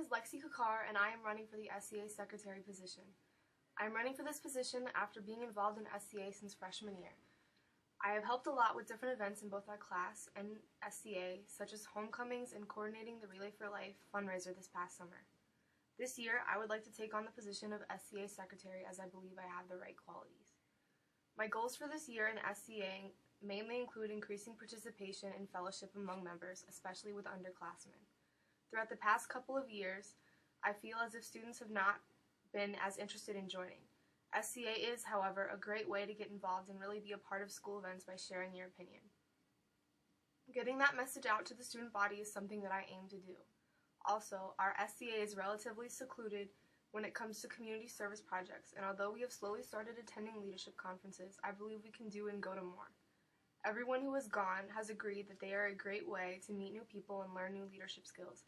is Lexi Kakar, and I am running for the SCA Secretary position. I am running for this position after being involved in SCA since freshman year. I have helped a lot with different events in both our class and SCA, such as homecomings and coordinating the Relay for Life fundraiser this past summer. This year, I would like to take on the position of SCA Secretary as I believe I have the right qualities. My goals for this year in SCA mainly include increasing participation and fellowship among members, especially with underclassmen. Throughout the past couple of years, I feel as if students have not been as interested in joining. SCA is, however, a great way to get involved and really be a part of school events by sharing your opinion. Getting that message out to the student body is something that I aim to do. Also, our SCA is relatively secluded when it comes to community service projects, and although we have slowly started attending leadership conferences, I believe we can do and go to more. Everyone who has gone has agreed that they are a great way to meet new people and learn new leadership skills,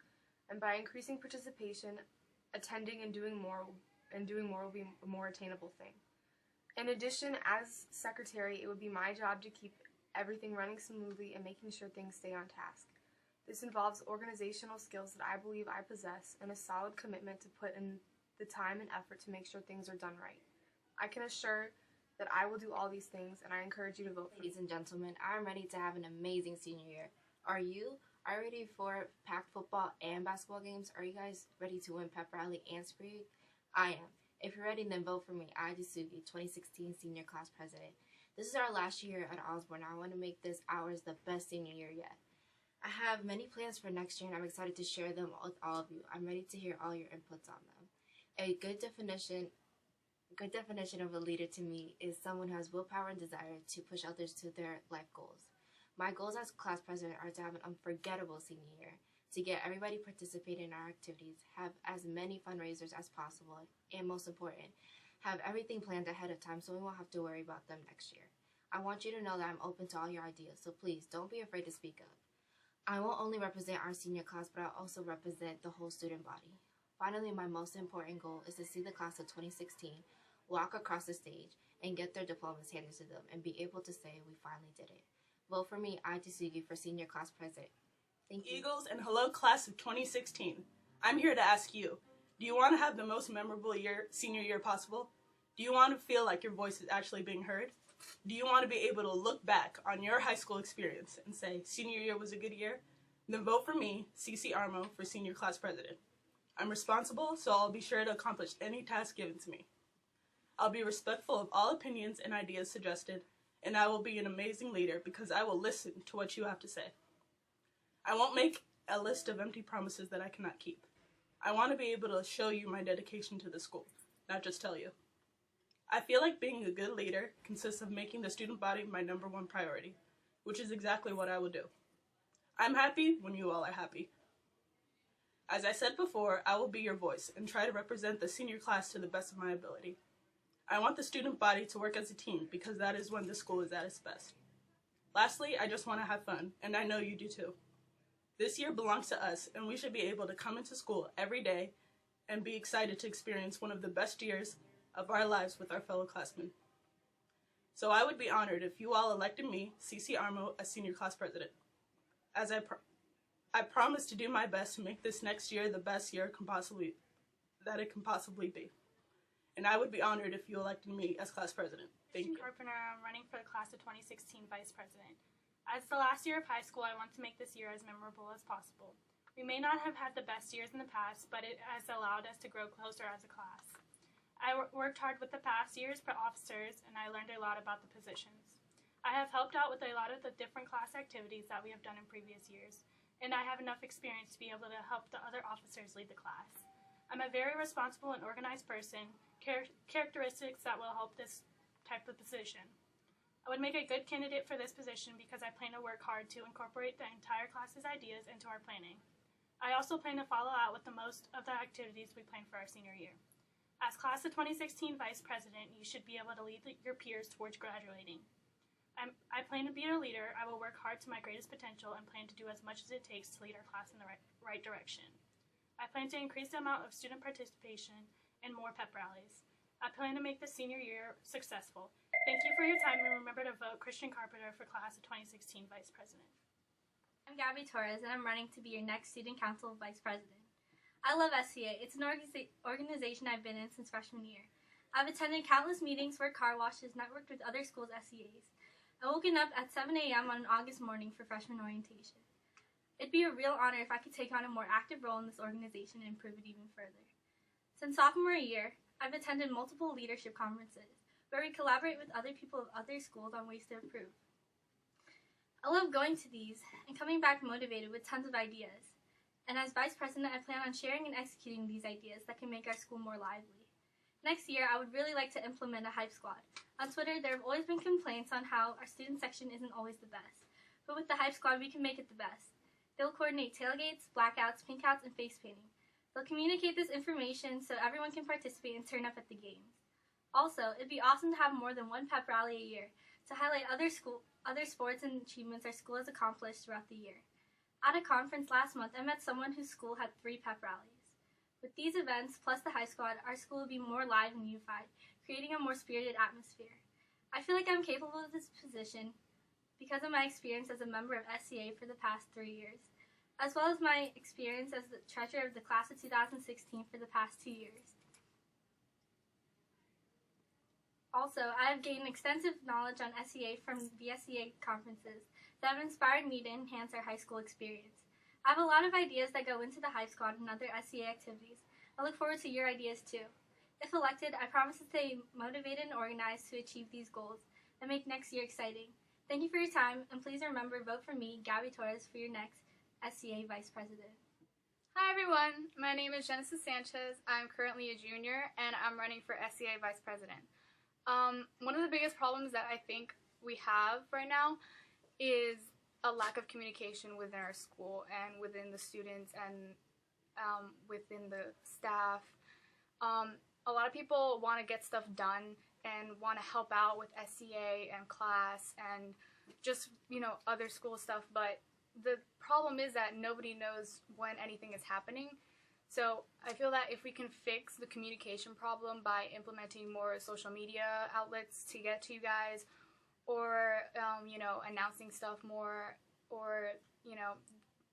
and by increasing participation, attending and doing more will be a more attainable thing. In addition, as secretary, it would be my job to keep everything running smoothly and making sure things stay on task. This involves organizational skills that I believe I possess and a solid commitment to put in the time and effort to make sure things are done right. I can assure that I will do all these things, and I encourage you to vote for me. Ladies and gentlemen, I'm ready to have an amazing senior year. Are you? Are you ready for packed football and basketball games? Are you guys ready to win pep rally and spree? I am. If you're ready, then vote for me. I, Sugi, 2016 Senior Class President. This is our last year at Osborne. I want to make this ours the best senior year yet. I have many plans for next year, and I'm excited to share them with all of you. I'm ready to hear all your inputs on them. A good definition of a leader to me is someone who has willpower and desire to push others to their life goals. My goals as class president are to have an unforgettable senior year, to get everybody participating in our activities, have as many fundraisers as possible, and most important, have everything planned ahead of time so we won't have to worry about them next year. I want you to know that I'm open to all your ideas, so please don't be afraid to speak up. I won't only represent our senior class, but I'll also represent the whole student body. Finally, my most important goal is to see the class of 2016 walk across the stage and get their diplomas handed to them and be able to say we finally did it. Vote for me, Sugi, for senior class president. Thank you. Eagles and hello class of 2016. I'm here to ask you, do you want to have the most memorable senior year possible? Do you want to feel like your voice is actually being heard? Do you want to be able to look back on your high school experience and say, senior year was a good year? Then vote for me, CC Armo, for senior class president. I'm responsible, so I'll be sure to accomplish any task given to me. I'll be respectful of all opinions and ideas suggested, and I will be an amazing leader because I will listen to what you have to say. I won't make a list of empty promises that I cannot keep. I want to be able to show you my dedication to the school, not just tell you. I feel like being a good leader consists of making the student body my #1 priority, which is exactly what I will do. I'm happy when you all are happy. As I said before, I will be your voice and try to represent the senior class to the best of my ability. I want the student body to work as a team because that is when the school is at its best. Lastly, I just want to have fun, and I know you do too. This year belongs to us, and we should be able to come into school every day and be excited to experience one of the best years of our lives with our fellow classmen. So I would be honored if you all elected me, CC Armo, as senior class president. As I promise to do my best to make this next year the best year that it can possibly be. And I would be honored if you elected me as class president. Thank you. Carpenter, I'm running for the class of 2016 vice president. As the last year of high school, I want to make this year as memorable as possible. We may not have had the best years in the past, but it has allowed us to grow closer as a class. I worked hard with the past year's officers, and I learned a lot about the positions. I have helped out with a lot of the different class activities that we have done in previous years, and I have enough experience to be able to help the other officers lead the class. I'm a very responsible and organized person, characteristics that will help this type of position. I would make a good candidate for this position because I plan to work hard to incorporate the entire class's ideas into our planning. I also plan to follow out with the most of the activities we plan for our senior year. As class of 2016 vice president, you should be able to lead your peers towards graduating. I plan to be a leader. I will work hard to my greatest potential and plan to do as much as it takes to lead our class in the right direction. I plan to increase the amount of student participation and more pep rallies. I plan to make the senior year successful. Thank you for your time, and remember to vote Christian Carpenter for class of 2016 vice president. I'm Gabby Torres, and I'm running to be your next student council vice president. I love SCA. It's an organization I've been in since freshman year. I've attended countless meetings, worked car washes, networked with other schools' SCAs. I woken up at 7 a.m. on an August morning for freshman orientation. It'd be a real honor if I could take on a more active role in this organization and improve it even further. Since sophomore year, I've attended multiple leadership conferences where we collaborate with other people of other schools on ways to improve. I love going to these and coming back motivated with tons of ideas. And as Vice President, I plan on sharing and executing these ideas that can make our school more lively. Next year, I would really like to implement a hype squad. On Twitter, there have always been complaints on how our student section isn't always the best. But with the hype squad, we can make it the best. They'll coordinate tailgates, blackouts, pinkouts, and face painting. They'll communicate this information so everyone can participate and turn up at the games. Also, it'd be awesome to have more than one pep rally a year to highlight other sports and achievements our school has accomplished throughout the year. At a conference last month, I met someone whose school had 3 pep rallies. With these events, plus the high squad, our school will be more live and unified, creating a more spirited atmosphere. I feel like I'm capable of this position because of my experience as a member of SCA for the past 3 years, as well as my experience as the treasurer of the class of 2016 for the past 2 years. Also, I have gained extensive knowledge on SCA from the SCA conferences that have inspired me to enhance our high school experience. I have a lot of ideas that go into the Hype Squad and other SCA activities. I look forward to your ideas too. If elected, I promise to stay motivated and organized to achieve these goals and make next year exciting. Thank you for your time, and please remember, vote for me, Gabby Torres, for your next SCA Vice President. Hi everyone, my name is Genesis Sanchez. I'm currently a junior and I'm running for SCA Vice President. One of the biggest problems that I think we have right now is a lack of communication within our school and within the students and within the staff. A lot of people want to get stuff done and want to help out with SCA and class and just, other school stuff, but the problem is that nobody knows when anything is happening. So I feel that if we can fix the communication problem by implementing more social media outlets to get to you guys, or announcing stuff more, or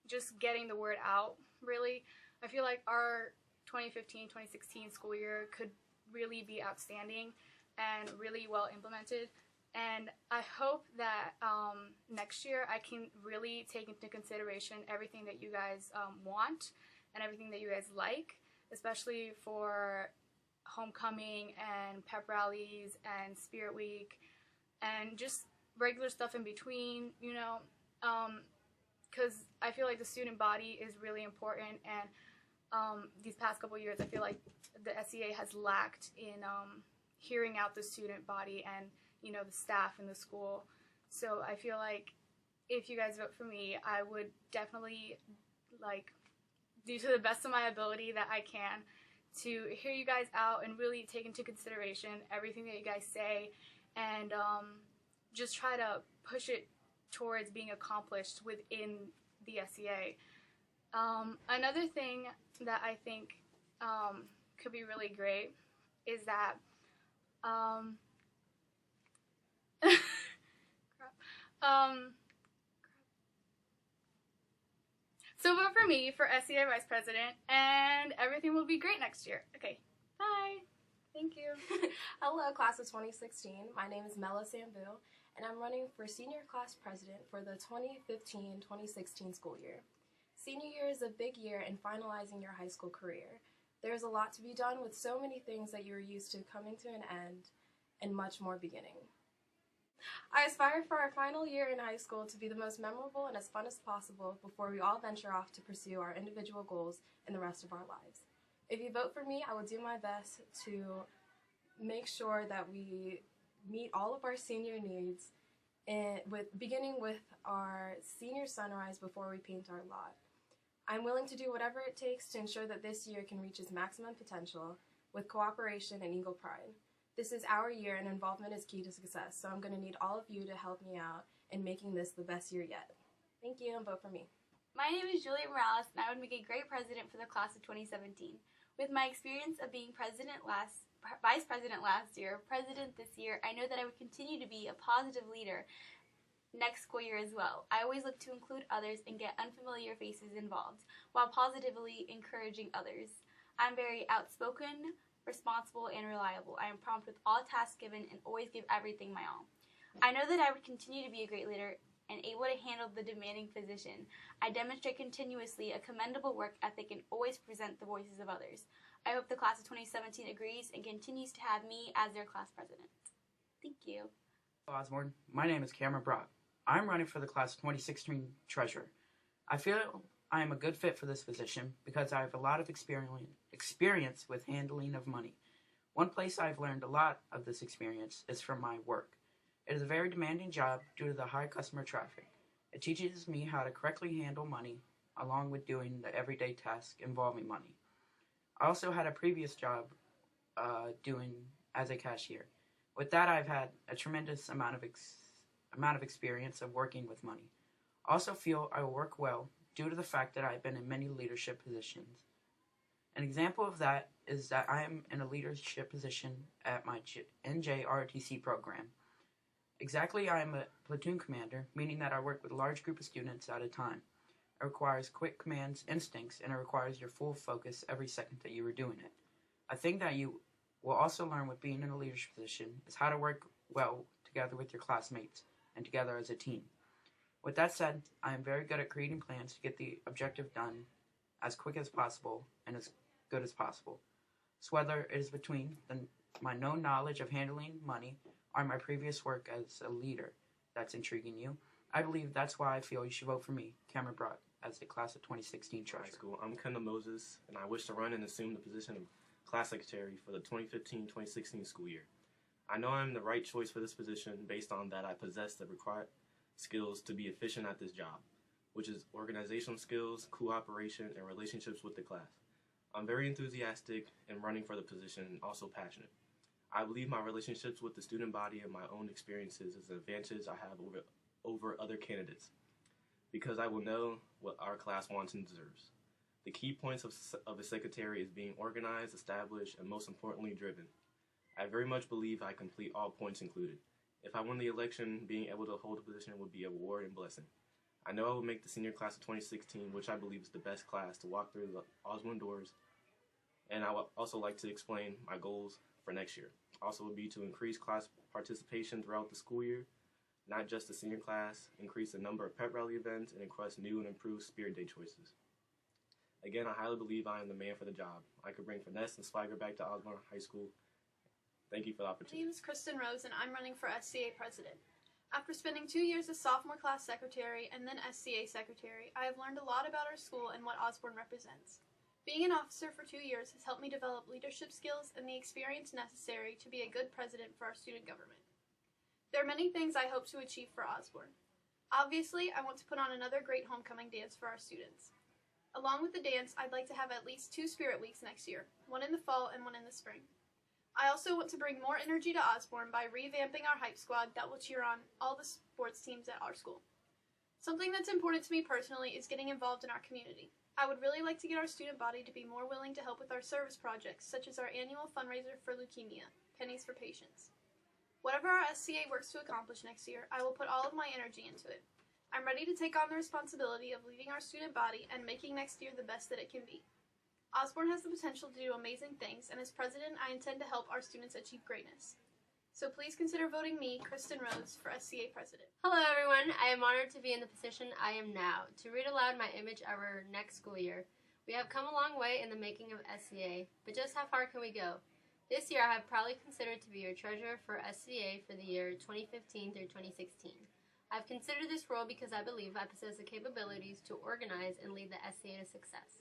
just getting the word out, really, I feel like our 2015-2016 school year could really be outstanding and really well implemented. And I hope that next year I can really take into consideration everything that you guys want and everything that you guys like, especially for homecoming and pep rallies and Spirit Week and just regular stuff in between, because I feel like the student body is really important, and these past couple years I feel like the SCA has lacked in hearing out the student body and the staff in the school. So I feel like if you guys vote for me, I would definitely do to the best of my ability that I can to hear you guys out and really take into consideration everything that you guys say, and just try to push it towards being accomplished within the SCA. Another thing that I think could be really great is that so vote for me for SCA Vice President, and everything will be great next year. Okay, bye. Thank you. Hello, class of 2016. My name is Mela Sambu, and I'm running for Senior Class President for the 2015-2016 school year. Senior year is a big year in finalizing your high school career. There's a lot to be done with so many things that you're used to coming to an end and much more beginning. I aspire for our final year in high school to be the most memorable and as fun as possible before we all venture off to pursue our individual goals in the rest of our lives. If you vote for me, I will do my best to make sure that we meet all of our senior needs, beginning with our senior sunrise before we paint our lot. I'm willing to do whatever it takes to ensure that this year can reach its maximum potential with cooperation and eagle pride. This is our year and involvement is key to success, so I'm going to need all of you to help me out in making this the best year yet. Thank you, and vote for me. My name is Julia Morales, and I would make a great president for the class of 2017. With my experience of being vice president last year, president this year, I know that I would continue to be a positive leader next school year as well. I always look to include others and get unfamiliar faces involved, while positively encouraging others. I'm very outspoken, responsible, and reliable. I am prompt with all tasks given and always give everything my all. I know that I would continue to be a great leader and able to handle the demanding position. I demonstrate continuously a commendable work ethic and always present the voices of others. I hope the class of 2017 agrees and continues to have me as their class president. Thank you. Hello, Osborne. My name is Cameron Brock. I'm running for the class of 2016 treasurer. I feel I am a good fit for this position because I have a lot of experience with handling of money. One place I've learned a lot of this experience is from my work. It is a very demanding job due to the high customer traffic. It teaches me how to correctly handle money along with doing the everyday tasks involving money. I also had a previous job doing as a cashier. With that, I've had a tremendous amount of experience of working with money. I also feel I will work well due to the fact that I've been in many leadership positions. An example of that is that I am in a leadership position at my NJROTC program. Exactly, I am a platoon commander, meaning that I work with a large group of students at a time. It requires quick commands, instincts, and it requires your full focus every second that you are doing it. A thing that you will also learn with being in a leadership position is how to work well together with your classmates and together as a team. With that said, I am very good at creating plans to get the objective done as quick as possible and as good as possible. So whether it is between my known knowledge of handling money or my previous work as a leader that's intriguing you, I believe that's why I feel you should vote for me, Cameron Brock, as the class of 2016 treasurer. School. I'm Kendall Moses, and I wish to run and assume the position of class secretary for the 2015-2016 school year. I know I'm the right choice for this position based on that I possess the required skills to be efficient at this job, which is organizational skills, cooperation, and relationships with the class. I'm very enthusiastic in running for the position and also passionate. I believe my relationships with the student body and my own experiences is an advantage I have over other candidates, because I will know what our class wants and deserves. The key points of a secretary is being organized, established, and most importantly, driven. I very much believe I complete all points included. If I win the election, being able to hold a position would be a reward and blessing. I know I will make the senior class of 2016, which I believe is the best class to walk through the Osborne doors, and I would also like to explain my goals for next year. Also would be to increase class participation throughout the school year, not just the senior class, increase the number of pep rally events, and request new and improved Spirit Day choices. Again, I highly believe I am the man for the job. I could bring finesse and swagger back to Osborne High School. Thank you for the opportunity. My name is Kristen Rose, and I'm running for SCA president. After spending 2 years as sophomore class secretary and then SCA secretary, I have learned a lot about our school and what Osborne represents. Being an officer for 2 years has helped me develop leadership skills and the experience necessary to be a good president for our student government. There are many things I hope to achieve for Osborne. Obviously, I want to put on another great homecoming dance for our students. Along with the dance, I'd like to have at least 2 Spirit Weeks next year, one in the fall and one in the spring. I also want to bring more energy to Osborne by revamping our hype squad that will cheer on all the sports teams at our school. Something that's important to me personally is getting involved in our community. I would really like to get our student body to be more willing to help with our service projects, such as our annual fundraiser for leukemia, Pennies for Patients. Whatever our SCA works to accomplish next year, I will put all of my energy into it. I'm ready to take on the responsibility of leading our student body and making next year the best that it can be. Osborne has the potential to do amazing things, and as president, I intend to help our students achieve greatness. So please consider voting me, Kristen Rose, for SCA president. Hello everyone, I am honored to be in the position I am now, to read aloud my image of our next school year. We have come a long way in the making of SCA, but just how far can we go? This year I have proudly considered to be your treasurer for SCA for the year 2015 through 2016. I've considered this role because I believe I possess the capabilities to organize and lead the SCA to success.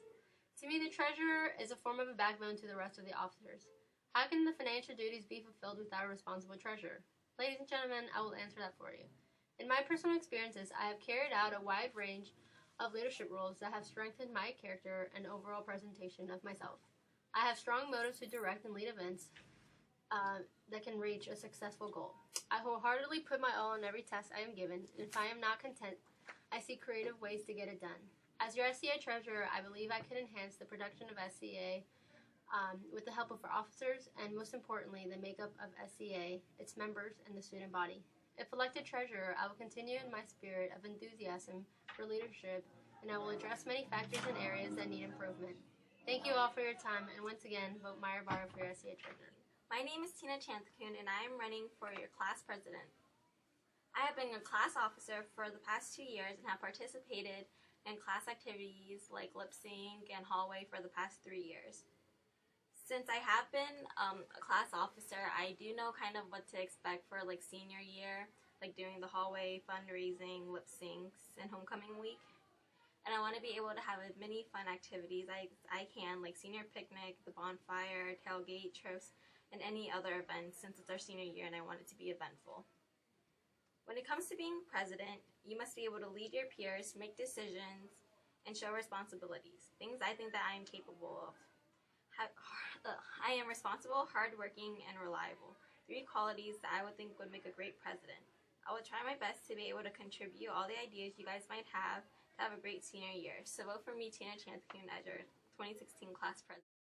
To me, the treasurer is a form of a backbone to the rest of the officers. How can the financial duties be fulfilled without a responsible treasurer? Ladies and gentlemen, I will answer that for you. In my personal experiences, I have carried out a wide range of leadership roles that have strengthened my character and overall presentation of myself. I have strong motives to direct and lead events that can reach a successful goal. I wholeheartedly put my all in every task I am given, and if I am not content, I see creative ways to get it done. As your SCA treasurer, I believe I can enhance the production of SCA with the help of our officers and, most importantly, the makeup of SCA, its members, and the student body. If elected treasurer, I will continue in my spirit of enthusiasm for leadership, and I will address many factors and areas that need improvement. Thank you all for your time, and once again, vote Meyer Barr for your SCA treasurer. My name is Tina Chanthakun, and I am running for your class president. I have been a class officer for the past 2 years and have participated in class activities like lip sync and hallway for the past 3 years. Since I have been a class officer, I do know kind of what to expect for like senior year, like doing the hallway, fundraising, lip syncs, and homecoming week. And I want to be able to have as many fun activities as I can, like senior picnic, the bonfire, tailgate, trips, and any other events since it's our senior year and I want it to be eventful. When it comes to being president, you must be able to lead your peers, make decisions, and show responsibilities, things I think that I am capable of. I am responsible, hardworking, and reliable. 3 qualities that I would think would make a great president. I will try my best to be able to contribute all the ideas you guys might have to have a great senior year. So vote for me, Tina Chanthakun, as your 2016 class president.